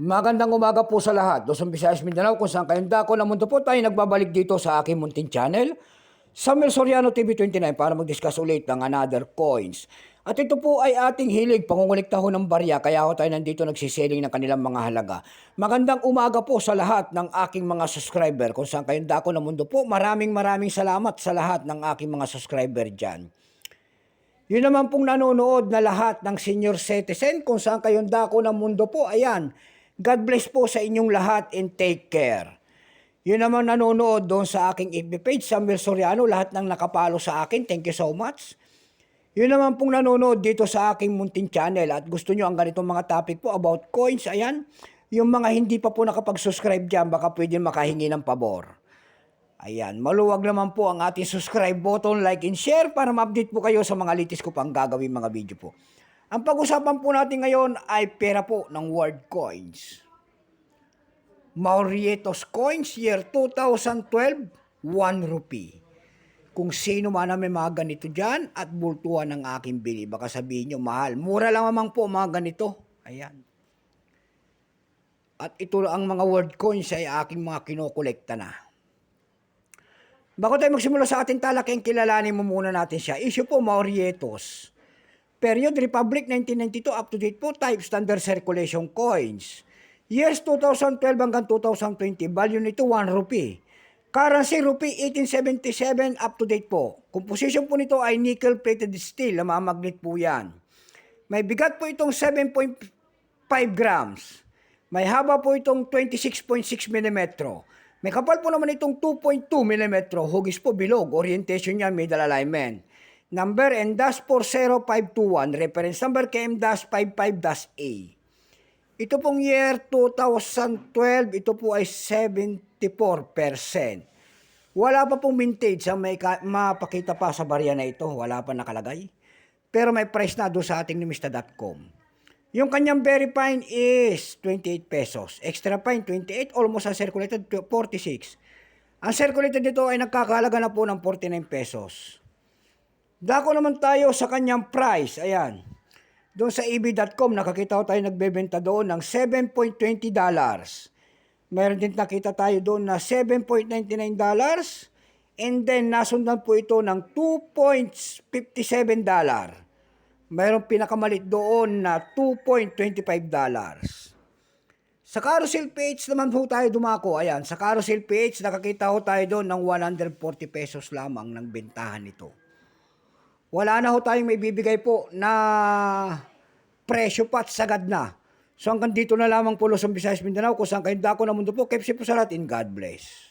Magandang umaga po sa lahat. Luzon, Visayas, Mindanao, kung saan kayong dako ng mundo po tayo nagbabalik dito sa aking munting channel, Samuel Soriano TV 29 para mag-discuss ulit ng another coins. At ito po ay ating hilig, pangungulikta ho ng barya, kaya ho tayo nandito nagsiselling ng kanilang mga halaga. Magandang umaga po sa lahat ng aking mga subscriber, kung saan kayong dako ng mundo po. Maraming salamat sa lahat ng aking mga subscriber dyan. Yun naman pong nanonood na lahat ng senior citizen, kung saan kayong dako ng mundo po, ayan. God bless po sa inyong lahat and take care. Yun naman nanonood doon sa aking FB page, Samuel Soriano, lahat ng nakapalo sa akin, thank you so much. Yun naman pong nanonood dito sa aking munting channel at gusto nyo ang ganitong mga topic po about coins, ayan. Yung mga hindi pa po nakapag-subscribe dyan, baka pwede makahingi ng pabor. Ayan, maluwag naman po ang ating subscribe button, like and share para ma-update po kayo sa mga latest ko pang gagawin mga video po. Ang pag-usapan po natin ngayon ay pera po ng world coins. Maurietos coins year 2012, 1 rupee. Kung sino man na may mga ganito dyan at bultuhan ng aking bili, baka sabihin nyo mahal. Mura lang naman po mga ganito. Ayan. At ito ang mga world coins ay aking mga kinokolekta na. Bago tayo magsimula sa ating talakay, kilalanin mo muna natin siya. Issue po Maurietos. Period Republic 1992 up to date po, type standard circulation coins. Years 2012 hanggang 2020, value nito 1 rupee. Currency rupee 1877 up to date po. Composition po nito ay nickel plated steel, magnet po yan. May bigat po itong 7.5 grams. May haba po itong 26.6 mm. May kapal po naman itong 2.2 mm. Hugis po bilog, orientation niya middle alignment. Number N-40521, reference number KM-55-A. Ito pong year 2012, ito po ay 74%. Wala pa pong vintage ang may mapakita pa sa barya na ito. Wala pa nakalagay. Pero may price na doon sa ating nimista.com. Yung kanyang very fine is 28 pesos. Extra fine, 28. Almost uncirculated, 46. Ang circulated dito ay nagkakahalaga na po ng 49 pesos. Dako naman tayo sa kanyang price. Ayan. Doon sa eb.com, nakakita ko tayo nagbebenta doon ng $7.20. Meron din nakita tayo doon na $7.99. And then, nasundan po ito ng $2.57. Mayroong pinakamalit doon na $2.25. Sa carousel page naman po tayo dumako. Ayan, sa carousel page, nakakita ko tayo doon ng 140 pesos lamang ng bentahan nito. Wala na ho tayong may bibigay po na presyo pa at sagad na. So hanggang dito na lamang po Luzon, Visayas, Mindanao, kung saan kayo dako ng mundo po. Keep safe po sa lahat and God bless.